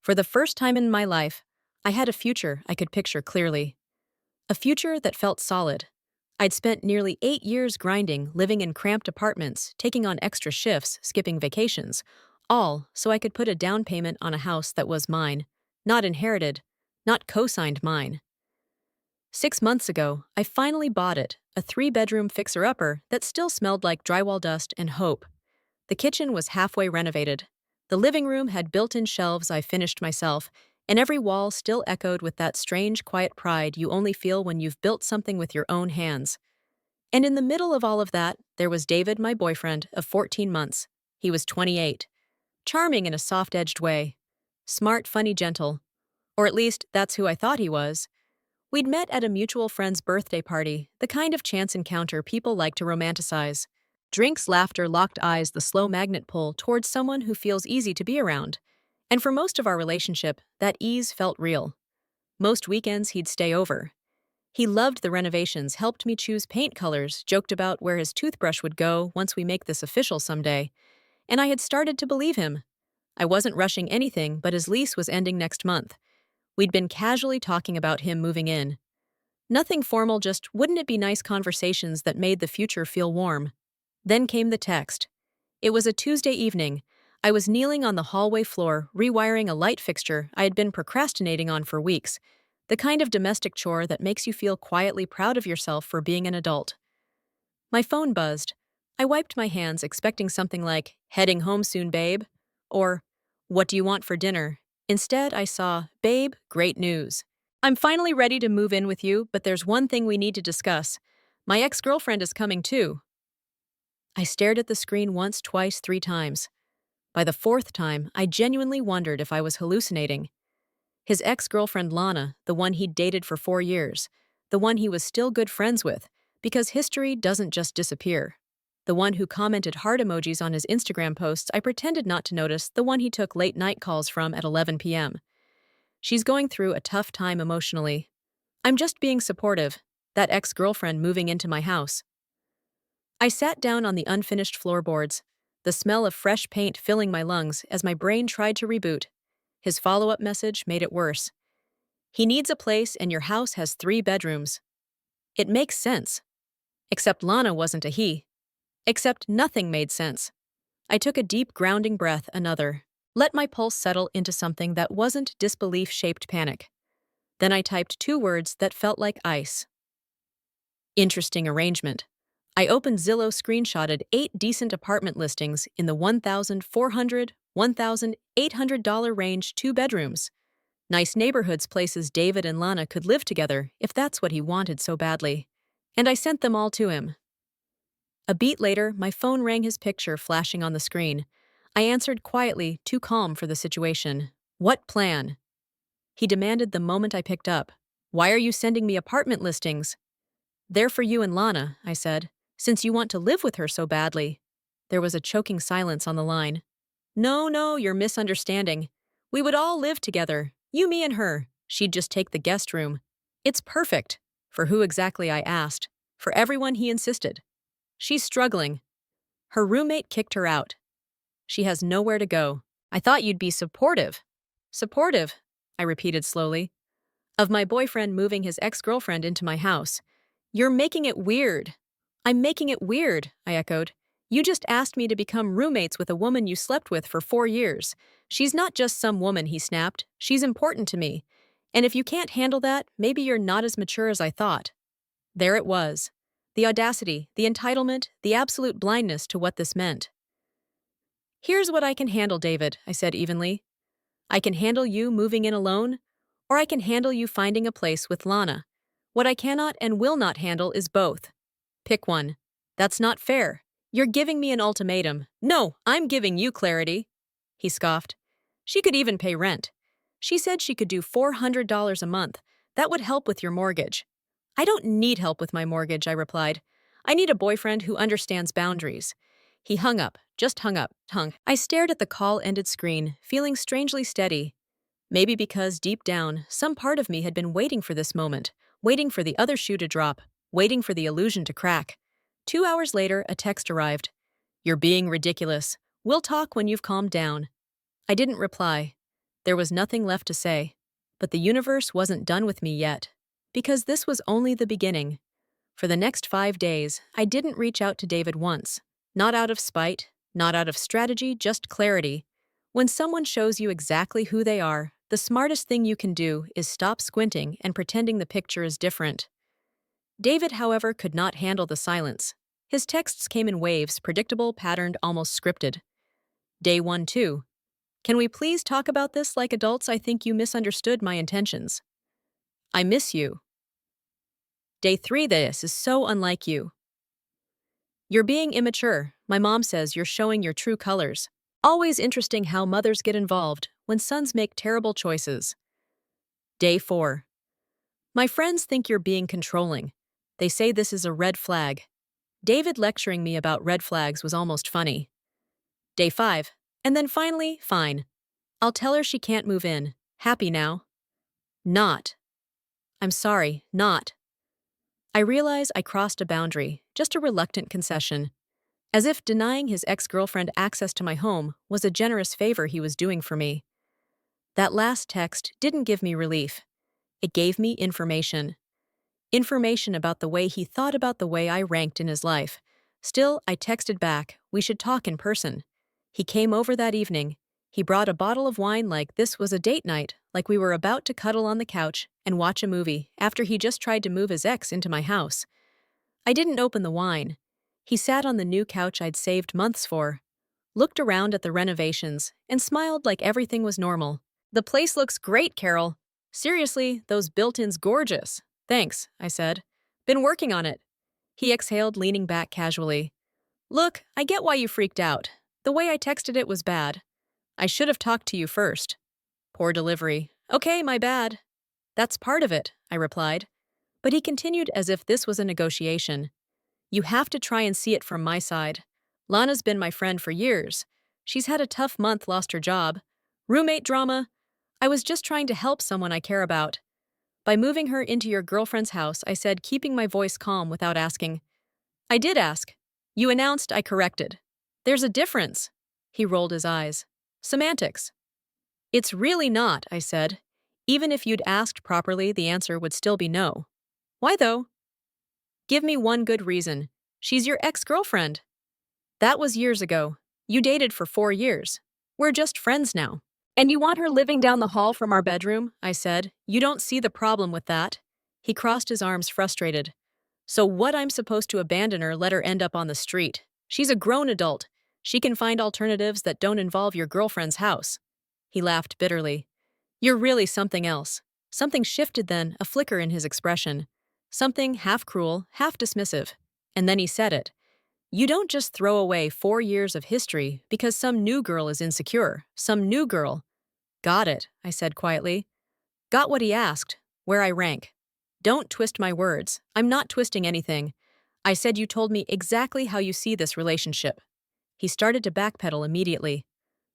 For the first time in my life, I had a future I could picture clearly. A future that felt solid. I'd spent nearly 8 years grinding, living in cramped apartments, taking on extra shifts, skipping vacations, all so I could put a down payment on a house that was mine, not inherited, not co-signed mine. 6 months ago, I finally bought it, a 3-bedroom fixer-upper that still smelled like drywall dust and hope. The kitchen was halfway renovated. The living room had built-in shelves I finished myself, and every wall still echoed with that strange, quiet pride you only feel when you've built something with your own hands. And in the middle of all of that, there was David, my boyfriend, of 14 months. He was 28. Charming in a soft-edged way. Smart, funny, gentle. Or at least, that's who I thought he was. We'd met at a mutual friend's birthday party, the kind of chance encounter people like to romanticize. Drinks, laughter, locked eyes, the slow magnet pull towards someone who feels easy to be around. And for most of our relationship, that ease felt real. Most weekends, he'd stay over. He loved the renovations, helped me choose paint colors, joked about where his toothbrush would go once we make this official someday. And I had started to believe him. I wasn't rushing anything, but his lease was ending next month. We'd been casually talking about him moving in. Nothing formal, just wouldn't it be nice conversations that made the future feel warm. Then came the text. It was a Tuesday evening. I was kneeling on the hallway floor, rewiring a light fixture I had been procrastinating on for weeks, the kind of domestic chore that makes you feel quietly proud of yourself for being an adult. My phone buzzed. I wiped my hands, expecting something like, "Heading home soon, babe," or, "What do you want for dinner?" Instead, I saw, "Babe, great news. I'm finally ready to move in with you, but there's one thing we need to discuss. My ex-girlfriend is coming too." I stared at the screen once, twice, 3 times. By the 4th time, I genuinely wondered if I was hallucinating. His ex-girlfriend Lana, the one he'd dated for 4 years, the one he was still good friends with, because history doesn't just disappear. The one who commented heart emojis on his Instagram posts I pretended not to notice, the one he took late-night calls from at 11 p.m. She's going through a tough time emotionally. I'm just being supportive, that ex-girlfriend moving into my house. I sat down on the unfinished floorboards, the smell of fresh paint filling my lungs as my brain tried to reboot. His follow-up message made it worse. He needs a place and your house has 3 bedrooms. It makes sense. Except Lana wasn't a he. Except nothing made sense. I took a deep grounding breath, another. Let my pulse settle into something that wasn't disbelief-shaped panic. Then I typed 2 words that felt like ice. Interesting arrangement. I opened Zillow, screenshotted 8 decent apartment listings in the $1,400, $1,800 range, 2 bedrooms. Nice neighborhoods, places David and Lana could live together if that's what he wanted so badly. And I sent them all to him. A beat later, my phone rang, his picture flashing on the screen. I answered quietly, too calm for the situation. "What plan?" He demanded the moment I picked up. "Why are you sending me apartment listings?" "They're for you and Lana," I said, "since you want to live with her so badly." There was a choking silence on the line. No, you're misunderstanding. We would all live together, you, me, and her. She'd just take the guest room. It's perfect." For who exactly, I asked. For everyone, he insisted. "She's struggling. Her roommate kicked her out. She has nowhere to go." "I thought you'd be supportive." "Supportive," I repeated slowly, "of my boyfriend moving his ex-girlfriend into my house. You're making it weird." "I'm making it weird," I echoed. "You just asked me to become roommates with a woman you slept with for 4 years. She's not just some woman," he snapped. "She's important to me. And if you can't handle that, maybe you're not as mature as I thought." There it was. The audacity, the entitlement, the absolute blindness to what this meant. "Here's what I can handle, David," I said evenly. "I can handle you moving in alone, or I can handle you finding a place with Lana. What I cannot and will not handle is both. Pick one." "That's not fair. You're giving me an ultimatum." "No, I'm giving you clarity," he scoffed. "She could even pay rent. She said she could do $400 a month. That would help with your mortgage." "I don't need help with my mortgage," I replied. "I need a boyfriend who understands boundaries." He hung up, just hung up, hung. I stared at the call-ended screen, feeling strangely steady. Maybe because, deep down, some part of me had been waiting for this moment, waiting for the other shoe to drop, waiting for the illusion to crack. 2 hours later, a text arrived. "You're being ridiculous. We'll talk when you've calmed down." I didn't reply. There was nothing left to say. But the universe wasn't done with me yet, because this was only the beginning. For the next 5 days, I didn't reach out to David once. Not out of spite, not out of strategy, just clarity. When someone shows you exactly who they are, the smartest thing you can do is stop squinting and pretending the picture is different. David, however, could not handle the silence. His texts came in waves, predictable, patterned, almost scripted. Day 1, 2. Can we please talk about this like adults? I think you misunderstood my intentions. I miss you. Day 3. This is so unlike you. You're being immature. My mom says you're showing your true colors. Always interesting how mothers get involved when sons make terrible choices. Day 4. My friends think you're being controlling. They say this is a red flag. David lecturing me about red flags was almost funny. Day 5. And then finally, fine. I'll tell her she can't move in. Happy now? Not. I'm sorry, not. I realize I crossed a boundary, just a reluctant concession. As if denying his ex-girlfriend access to my home was a generous favor he was doing for me. That last text didn't give me relief. It gave me information. Information about the way he thought about the way I ranked in his life. Still, I texted back, we should talk in person. He came over that evening. He brought a bottle of wine like this was a date night, like we were about to cuddle on the couch and watch a movie after he just tried to move his ex into my house. I didn't open the wine. He sat on the new couch I'd saved months for, looked around at the renovations, and smiled like everything was normal. The place looks great, Carol. Seriously, those built-ins gorgeous. Thanks, I said. Been working on it. He exhaled, leaning back casually. Look, I get why you freaked out. The way I texted it was bad. I should have talked to you first. Poor delivery. Okay, my bad. That's part of it, I replied. But he continued as if this was a negotiation. You have to try and see it from my side. Lana's been my friend for years. She's had a tough month, lost her job. Roommate drama. I was just trying to help someone I care about. By moving her into your girlfriend's house, I said, keeping my voice calm without asking. I did ask. You announced, I corrected. There's a difference. He rolled his eyes. Semantics. It's really not, I said. Even if you'd asked properly, the answer would still be no. Why though? Give me one good reason. She's your ex-girlfriend. That was years ago. You dated for 4 years. We're just friends now. And you want her living down the hall from our bedroom? I said. You don't see the problem with that. He crossed his arms, frustrated. So what, I'm supposed to abandon her, let her end up on the street? She's a grown adult. She can find alternatives that don't involve your girlfriend's house. He laughed bitterly. You're really something else. Something shifted then, a flicker in his expression. Something half cruel, half dismissive. And then he said it. You don't just throw away 4 years of history because some new girl is insecure. Some new girl. Got it, I said quietly. Got what he asked, where I rank. Don't twist my words. I'm not twisting anything. I said you told me exactly how you see this relationship. He started to backpedal immediately.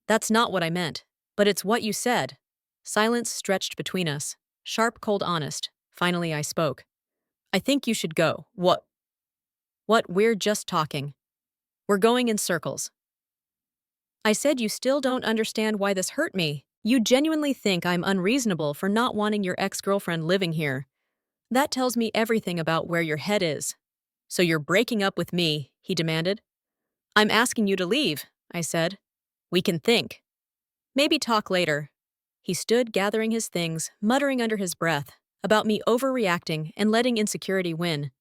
That's not what I meant, but it's what you said. Silence stretched between us, sharp, cold, honest. Finally, I spoke. I think you should go. What? What? We're just talking. We're going in circles. I said you still don't understand why this hurt me. You genuinely think I'm unreasonable for not wanting your ex-girlfriend living here. That tells me everything about where your head is. So you're breaking up with me, he demanded. I'm asking you to leave, I said. We can think. Maybe talk later. He stood gathering his things, muttering under his breath, about me overreacting and letting insecurity win.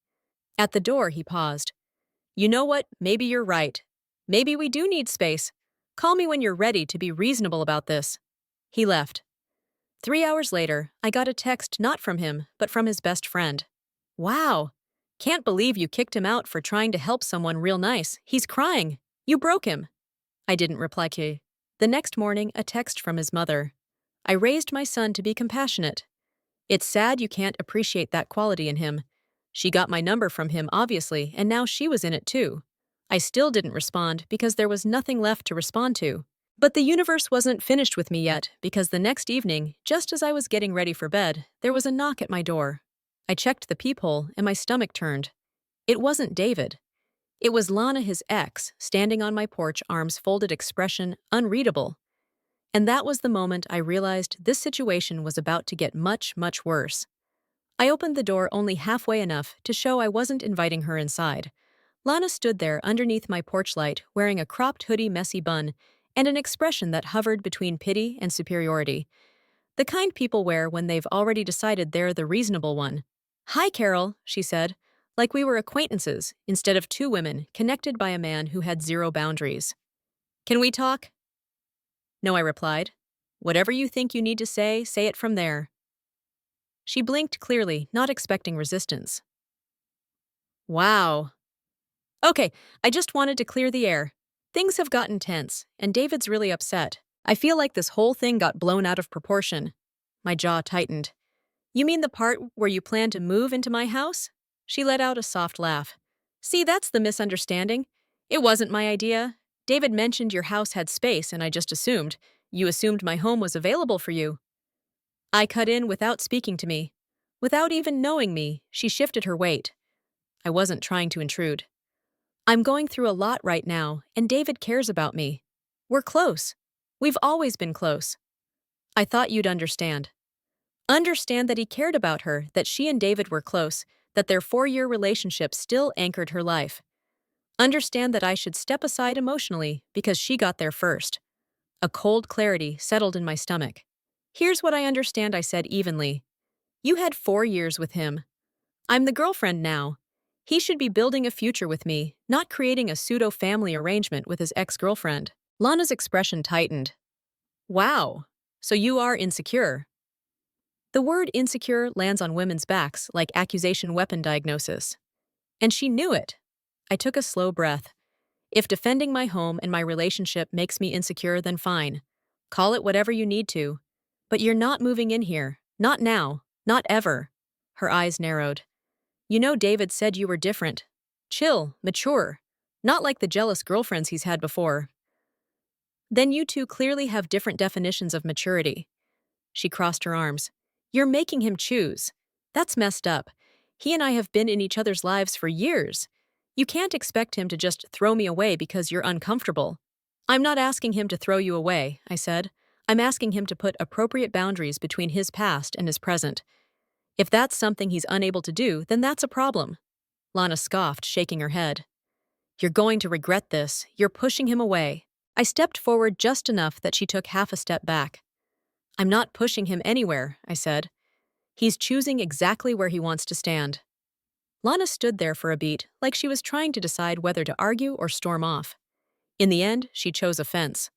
At the door, he paused. You know what? Maybe you're right. Maybe we do need space. Call me when you're ready to be reasonable about this. He left. 3 hours later, I got a text not from him, but from his best friend. Wow. Can't believe you kicked him out for trying to help someone real nice. He's crying. You broke him. I didn't reply. The next morning, a text from his mother. I raised my son to be compassionate. It's sad you can't appreciate that quality in him. She got my number from him, obviously, and now she was in it too. I still didn't respond because there was nothing left to respond to. But the universe wasn't finished with me yet, because the next evening, just as I was getting ready for bed, there was a knock at my door. I checked the peephole and my stomach turned. It wasn't David. It was Lana, his ex, standing on my porch, arms folded, expression unreadable. And that was the moment I realized this situation was about to get much, much worse. I opened the door only halfway enough to show I wasn't inviting her inside. Lana stood there underneath my porch light, wearing a cropped hoodie messy bun and an expression that hovered between pity and superiority. The kind people wear when they've already decided they're the reasonable one. "Hi, Carol," she said, like we were acquaintances instead of two women connected by a man who had zero boundaries. "Can we talk?" "No," I replied. "Whatever you think you need to say it from there." She blinked clearly, not expecting resistance. "Wow. Okay, I just wanted to clear the air. Things have gotten tense, and David's really upset. I feel like this whole thing got blown out of proportion." My jaw tightened. "You mean the part where you plan to move into my house?" She let out a soft laugh. "See, that's the misunderstanding. It wasn't my idea. David mentioned your house had space, and I just assumed. You assumed my home was available for you." I cut in without speaking to me. Without even knowing me, she shifted her weight. I wasn't trying to intrude. "I'm going through a lot right now, and David cares about me. We're close. We've always been close. I thought you'd understand." Understand that he cared about her, that she and David were close, that their 4-year relationship still anchored her life. Understand that I should step aside emotionally because she got there first. A cold clarity settled in my stomach. "Here's what I understand," I said evenly. "You had 4 years with him. I'm the girlfriend now. He should be building a future with me, not creating a pseudo-family arrangement with his ex-girlfriend." Lana's expression tightened. "Wow. So you are insecure." The word insecure lands on women's backs like accusation weapon diagnosis. And she knew it. I took a slow breath. If defending my home and my relationship makes me insecure, then fine. Call it whatever you need to. But you're not moving in here. Not now. Not ever. Her eyes narrowed. "You know David said you were different. Chill, mature. Not like the jealous girlfriends he's had before." "Then you two clearly have different definitions of maturity." She crossed her arms. "You're making him choose. That's messed up. He and I have been in each other's lives for years. You can't expect him to just throw me away because you're uncomfortable." "I'm not asking him to throw you away," I said. "I'm asking him to put appropriate boundaries between his past and his present. If that's something he's unable to do, then that's a problem." Lana scoffed, shaking her head. "You're going to regret this. You're pushing him away." I stepped forward just enough that she took half a step back. "I'm not pushing him anywhere," I said. "He's choosing exactly where he wants to stand." Lana stood there for a beat, like she was trying to decide whether to argue or storm off. In the end, she chose offense.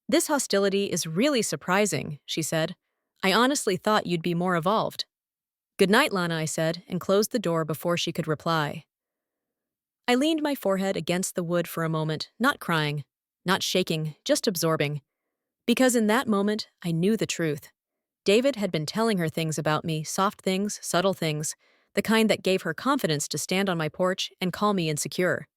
"This hostility is really surprising," she said. "I honestly thought you'd be more evolved." "Good night, Lana," I said, and closed the door before she could reply. I leaned my forehead against the wood for a moment, not crying, not shaking, just absorbing. Because in that moment, I knew the truth. David had been telling her things about me, soft things, subtle things, the kind that gave her confidence to stand on my porch and call me insecure.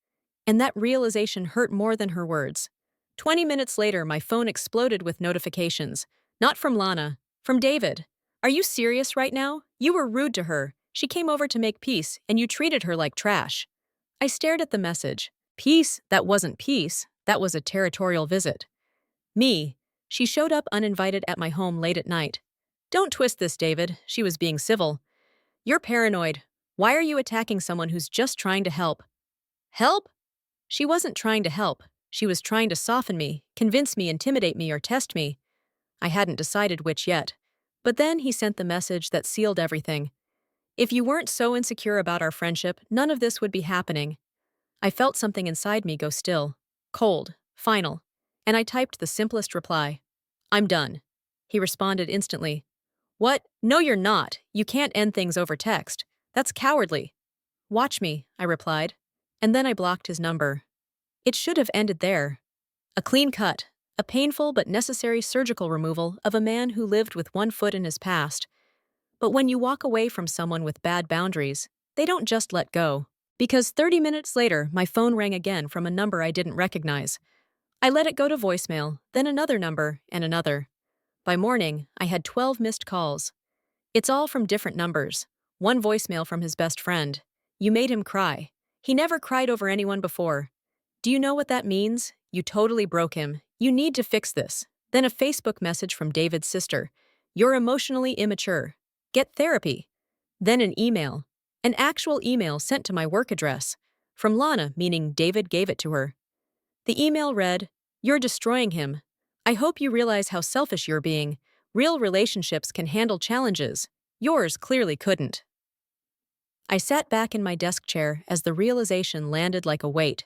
And that realization hurt more than her words. 20 minutes later, my phone exploded with notifications. Not from Lana, from David. "Are you serious right now? You were rude to her. She came over to make peace, and you treated her like trash." I stared at the message. Peace? That wasn't peace. That was a territorial visit. Me. She showed up uninvited at my home late at night. "Don't twist this, David." She was being civil. "You're paranoid. Why are you attacking someone who's just trying to help?" "Help?" She wasn't trying to help. She was trying to soften me, convince me, intimidate me, or test me. I hadn't decided which yet. But then he sent the message that sealed everything. "If you weren't so insecure about our friendship, none of this would be happening." I felt something inside me go still. Cold. Final. And I typed the simplest reply. "I'm done." He responded instantly. "What? No, you're not. You can't end things over text. That's cowardly." "Watch me," I replied. And then I blocked his number. It should have ended there. A clean cut. A painful but necessary surgical removal of a man who lived with one foot in his past. But when you walk away from someone with bad boundaries, they don't just let go. Because 30 minutes later, my phone rang again from a number I didn't recognize. I let it go to voicemail, then another number, and another. By morning, I had 12 missed calls. It's all from different numbers. One voicemail from his best friend. "You made him cry. He never cried over anyone before. Do you know what that means? You totally broke him. You need to fix this." Then a Facebook message from David's sister. You're emotionally immature. Get therapy. Then an email. An actual email sent to my work address. From Lana, meaning David gave it to her. The email read, You're destroying him. I hope you realize how selfish you're being. Real relationships can handle challenges. Yours clearly couldn't. I sat back in my desk chair as the realization landed like a weight.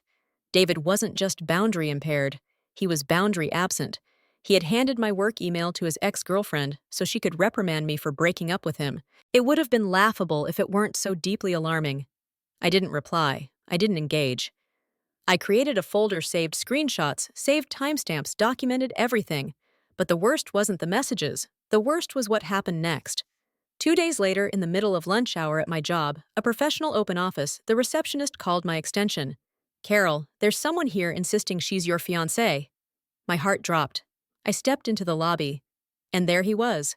David wasn't just boundary impaired, he was boundary absent. He had handed my work email to his ex-girlfriend so she could reprimand me for breaking up with him. It would have been laughable if it weren't so deeply alarming. I didn't reply. I didn't engage. I created a folder, saved screenshots, saved timestamps, documented everything. But the worst wasn't the messages. The worst was what happened next. 2 days later, in the middle of lunch hour at my job, a professional open office, the receptionist called my extension. Carol, there's someone here insisting she's your fiancé. My heart dropped. I stepped into the lobby. And there he was.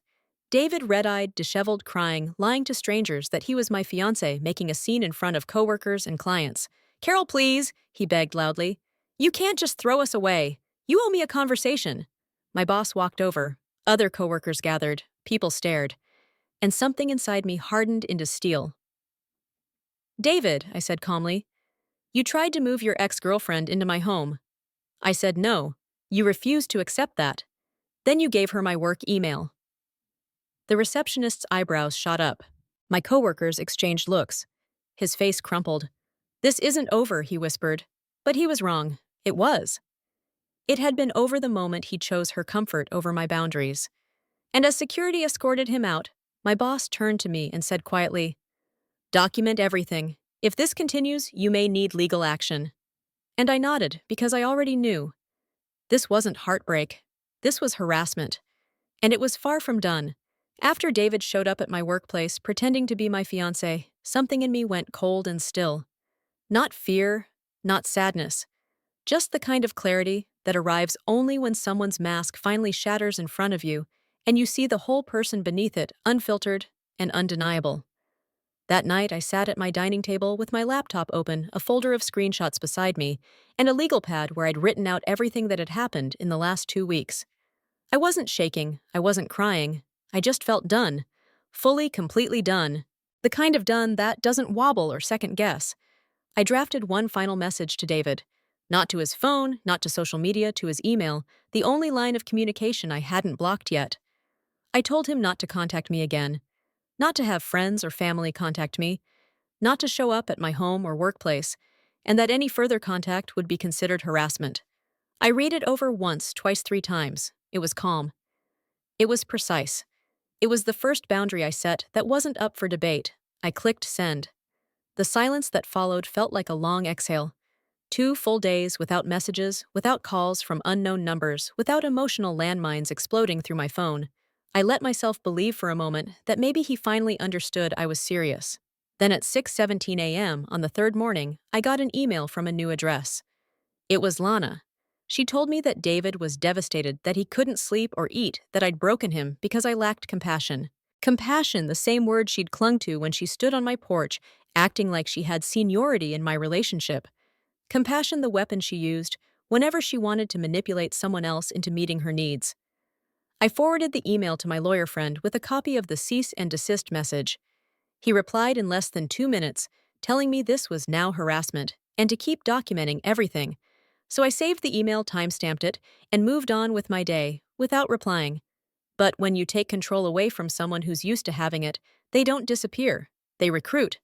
David, red-eyed, disheveled, crying, lying to strangers that he was my fiancé, making a scene in front of coworkers and clients. Carol, please, he begged loudly. You can't just throw us away. You owe me a conversation. My boss walked over. Other coworkers gathered. People stared. And something inside me hardened into steel. David, I said calmly, you tried to move your ex-girlfriend into my home. I said no. You refused to accept that. Then you gave her my work email. The receptionist's eyebrows shot up. My coworkers exchanged looks. His face crumpled. This isn't over, he whispered. But he was wrong. It was. It had been over the moment he chose her comfort over my boundaries. And as security escorted him out, my boss turned to me and said quietly, Document everything. If this continues, you may need legal action. And I nodded because I already knew. This wasn't heartbreak. This was harassment. And it was far from done. After David showed up at my workplace pretending to be my fiancé, something in me went cold and still. Not fear, not sadness. Just the kind of clarity that arrives only when someone's mask finally shatters in front of you and you see the whole person beneath it, unfiltered and undeniable. That night, I sat at my dining table with my laptop open, a folder of screenshots beside me, and a legal pad where I'd written out everything that had happened in the last 2 weeks. I wasn't shaking, I wasn't crying, I just felt done. Fully, completely done. The kind of done that doesn't wobble or second guess. I drafted one final message to David. Not to his phone, not to social media, to his email, the only line of communication I hadn't blocked yet. I told him not to contact me again. Not to have friends or family contact me, not to show up at my home or workplace, and that any further contact would be considered harassment. I read it over once, twice, 3 times. It was calm. It was precise. It was the first boundary I set that wasn't up for debate. I clicked send. The silence that followed felt like a long exhale. 2 full days without messages, without calls from unknown numbers, without emotional landmines exploding through my phone. I let myself believe for a moment that maybe he finally understood I was serious. Then at 6:17 a.m. on the 3rd morning, I got an email from a new address. It was Lana. She told me that David was devastated, that he couldn't sleep or eat, that I'd broken him because I lacked compassion. Compassion, the same word she'd clung to when she stood on my porch, acting like she had seniority in my relationship. Compassion, the weapon she used whenever she wanted to manipulate someone else into meeting her needs. I forwarded the email to my lawyer friend with a copy of the cease and desist message. He replied in less than 2 minutes, telling me this was now harassment and to keep documenting everything. So I saved the email, timestamped it, and moved on with my day, without replying. But when you take control away from someone who's used to having it, they don't disappear. They recruit.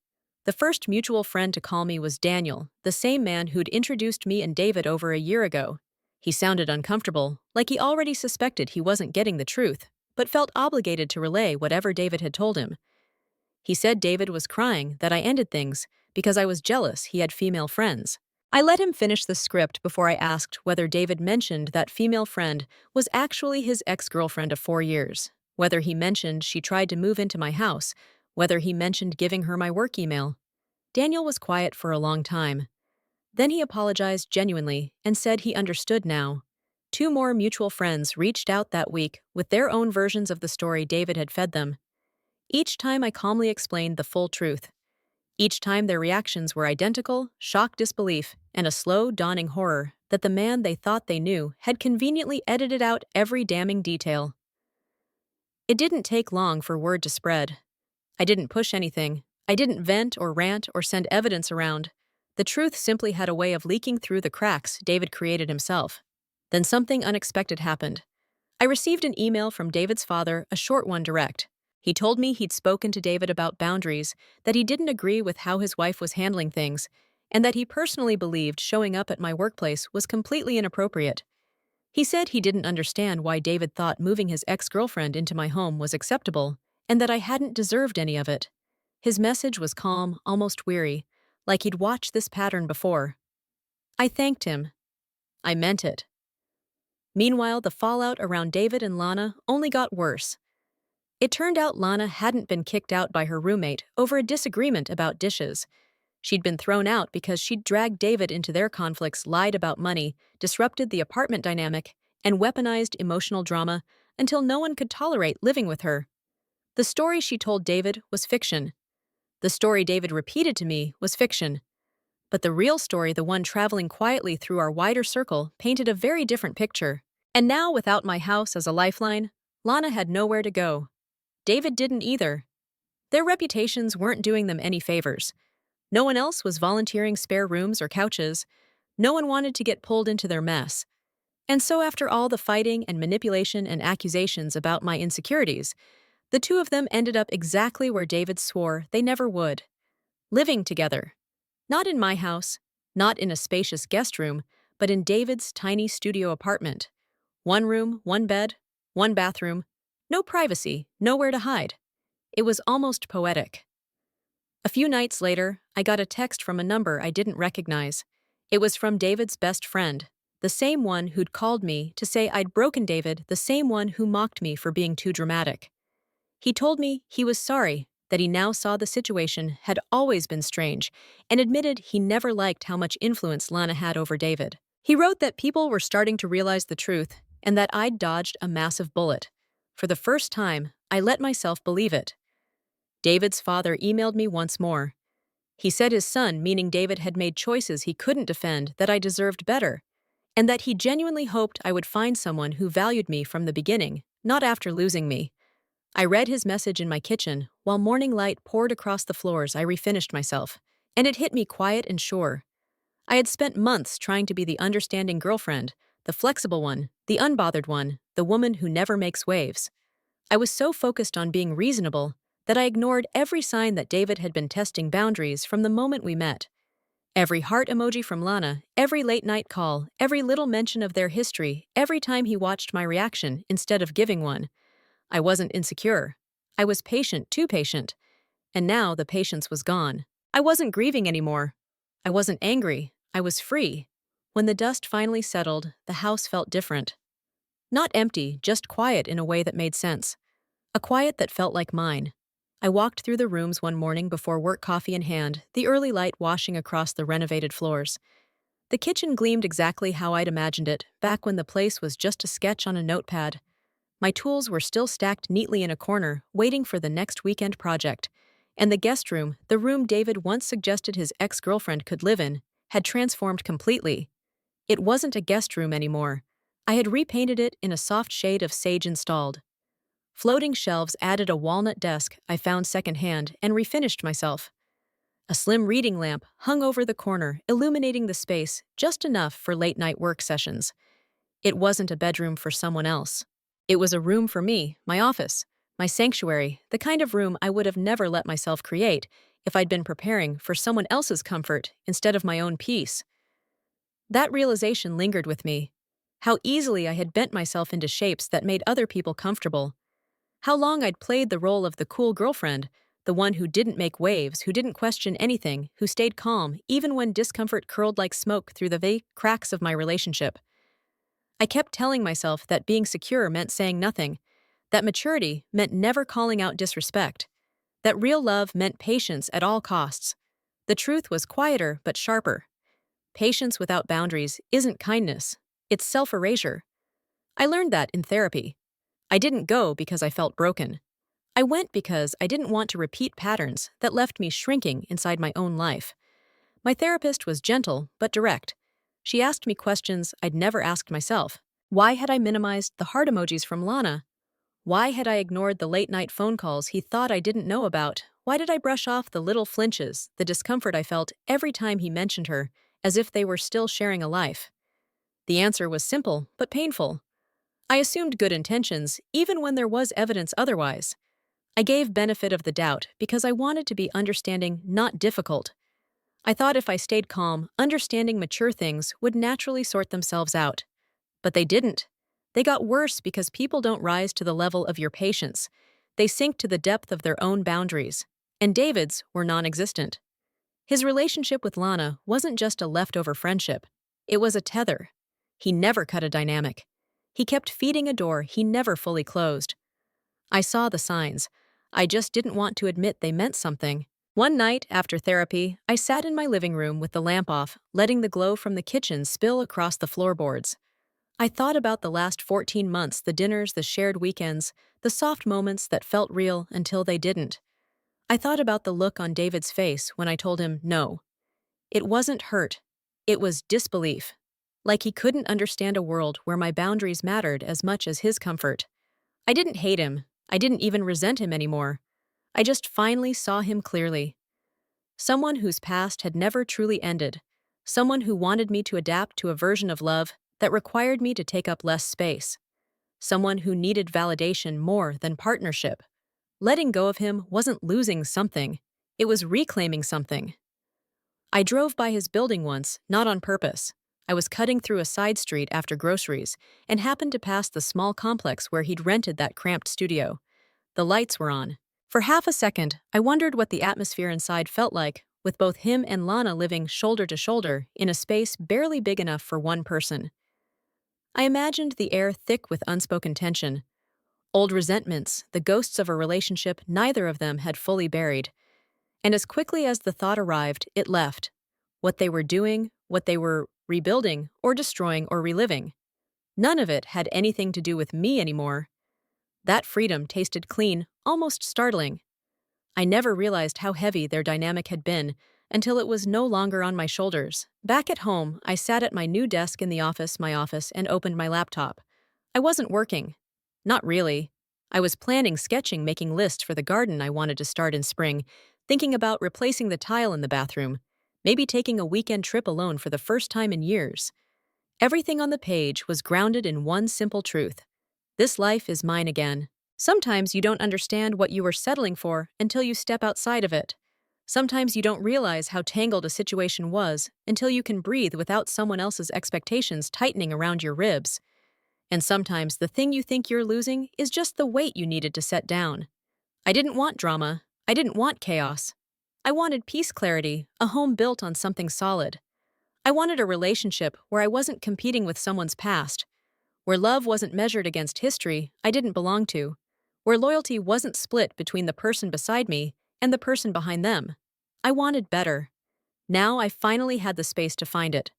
The first mutual friend to call me was Daniel, the same man who'd introduced me and David over a year ago. He sounded uncomfortable, like he already suspected he wasn't getting the truth, but felt obligated to relay whatever David had told him. He said David was crying, that I ended things, because I was jealous he had female friends. I let him finish the script before I asked whether David mentioned that female friend was actually his ex-girlfriend of 4 years, whether he mentioned she tried to move into my house, whether he mentioned giving her my work email. Daniel was quiet for a long time. Then he apologized genuinely and said he understood now. 2 more mutual friends reached out that week with their own versions of the story David had fed them. Each time I calmly explained the full truth. Each time their reactions were identical, shock, disbelief, and a slow, dawning horror. that the man they thought they knew had conveniently edited out every damning detail. It didn't take long for word to spread. I didn't push anything. I didn't vent or rant or send evidence around. The truth simply had a way of leaking through the cracks David created himself. Then something unexpected happened. I received an email from David's father, a short one direct. He told me he'd spoken to David about boundaries, that he didn't agree with how his wife was handling things, and that he personally believed showing up at my workplace was completely inappropriate. He said he didn't understand why David thought moving his ex-girlfriend into my home was acceptable, and that I hadn't deserved any of it. His message was calm, almost weary, like he'd watched this pattern before. I thanked him. I meant it. Meanwhile, the fallout around David and Lana only got worse. It turned out Lana hadn't been kicked out by her roommate over a disagreement about dishes. She'd been thrown out because she'd dragged David into their conflicts, lied about money, disrupted the apartment dynamic, and weaponized emotional drama until no one could tolerate living with her. The story she told David was fiction. The story David repeated to me was fiction. But the real story, the one traveling quietly through our wider circle, painted a very different picture. And now, without my house as a lifeline, Lana had nowhere to go. David didn't either. Their reputations weren't doing them any favors. No one else was volunteering spare rooms or couches. No one wanted to get pulled into their mess. And so after all the fighting and manipulation and accusations about my insecurities, the two of them ended up exactly where David swore they never would. Living together. Not in my house, not in a spacious guest room, but in David's tiny studio apartment. One room, one bed, one bathroom. No privacy, nowhere to hide. It was almost poetic. A few nights later, I got a text from a number I didn't recognize. It was from David's best friend, the same one who'd called me to say I'd broken David, the same one who mocked me for being too dramatic. He told me he was sorry, that he now saw the situation had always been strange, and admitted he never liked how much influence Lana had over David. He wrote that people were starting to realize the truth, and that I'd dodged a massive bullet. For the first time, I let myself believe it. David's father emailed me once more. He said his son, meaning David, had made choices he couldn't defend, that I deserved better, and that he genuinely hoped I would find someone who valued me from the beginning, not after losing me. I read his message in my kitchen. While morning light poured across the floors, I refinished myself, and it hit me quiet and sure. I had spent months trying to be the understanding girlfriend, the flexible one, the unbothered one, the woman who never makes waves. I was so focused on being reasonable that I ignored every sign that David had been testing boundaries from the moment we met. Every heart emoji from Lana, every late-night call, every little mention of their history, every time he watched my reaction instead of giving one. I wasn't insecure. I was patient, too patient. And now the patience was gone. I wasn't grieving anymore. I wasn't angry. I was free. When the dust finally settled, the house felt different. Not empty, just quiet in a way that made sense. A quiet that felt like mine. I walked through the rooms one morning before work, coffee in hand, the early light washing across the renovated floors. The kitchen gleamed exactly how I'd imagined it, back when the place was just a sketch on a notepad. My tools were still stacked neatly in a corner, waiting for the next weekend project. And the guest room, the room David once suggested his ex-girlfriend could live in, had transformed completely. It wasn't a guest room anymore. I had repainted it in a soft shade of sage installed. Floating shelves added a walnut desk I found secondhand and refinished myself. A slim reading lamp hung over the corner, illuminating the space just enough for late-night work sessions. It wasn't a bedroom for someone else. It was a room for me, my office, my sanctuary, the kind of room I would have never let myself create if I'd been preparing for someone else's comfort instead of my own peace. That realization lingered with me. How easily I had bent myself into shapes that made other people comfortable. How long I'd played the role of the cool girlfriend, the one who didn't make waves, who didn't question anything, who stayed calm even when discomfort curled like smoke through the vague cracks of my relationship. I kept telling myself that being secure meant saying nothing, that maturity meant never calling out disrespect, that real love meant patience at all costs. The truth was quieter but sharper. Patience without boundaries isn't kindness, it's self-erasure. I learned that in therapy. I didn't go because I felt broken. I went because I didn't want to repeat patterns that left me shrinking inside my own life. My therapist was gentle but direct. She asked me questions I'd never asked myself. Why had I minimized the heart emojis from Lana? Why had I ignored the late-night phone calls he thought I didn't know about? Why did I brush off the little flinches, the discomfort I felt every time he mentioned her, as if they were still sharing a life? The answer was simple, but painful. I assumed good intentions, even when there was evidence otherwise. I gave benefit of the doubt because I wanted to be understanding, not difficult. I thought if I stayed calm, understanding mature things would naturally sort themselves out. But they didn't. They got worse because people don't rise to the level of your patience. They sink to the depth of their own boundaries. And David's were non-existent. His relationship with Lana wasn't just a leftover friendship. It was a tether. He never cut a dynamic. He kept feeding a door he never fully closed. I saw the signs. I just didn't want to admit they meant something. One night, after therapy, I sat in my living room with the lamp off, letting the glow from the kitchen spill across the floorboards. I thought about the last 14 months, the dinners, the shared weekends, the soft moments that felt real until they didn't. I thought about the look on David's face when I told him no. It wasn't hurt. It was disbelief. Like he couldn't understand a world where my boundaries mattered as much as his comfort. I didn't hate him. I didn't even resent him anymore. I just finally saw him clearly. Someone whose past had never truly ended. Someone who wanted me to adapt to a version of love that required me to take up less space. Someone who needed validation more than partnership. Letting go of him wasn't losing something. It was reclaiming something. I drove by his building once, not on purpose. I was cutting through a side street after groceries and happened to pass the small complex where he'd rented that cramped studio. The lights were on. For half a second, I wondered what the atmosphere inside felt like, with both him and Lana living shoulder to shoulder in a space barely big enough for one person. I imagined the air thick with unspoken tension. Old resentments, the ghosts of a relationship neither of them had fully buried. And as quickly as the thought arrived, it left. What they were doing, what they were rebuilding, or destroying, or reliving. None of it had anything to do with me anymore. That freedom tasted clean, almost startling. I never realized how heavy their dynamic had been until it was no longer on my shoulders. Back at home, I sat at my new desk in my office, and opened my laptop. I wasn't working. Not really. I was planning, sketching, making lists for the garden I wanted to start in spring, thinking about replacing the tile in the bathroom, maybe taking a weekend trip alone for the first time in years. Everything on the page was grounded in one simple truth. This life is mine again. Sometimes you don't understand what you were settling for until you step outside of it. Sometimes you don't realize how tangled a situation was until you can breathe without someone else's expectations tightening around your ribs. And sometimes the thing you think you're losing is just the weight you needed to set down. I didn't want drama. I didn't want chaos. I wanted peace, clarity, a home built on something solid. I wanted a relationship where I wasn't competing with someone's past, where love wasn't measured against history I didn't belong to, where loyalty wasn't split between the person beside me and the person behind them. I wanted better. Now I finally had the space to find it.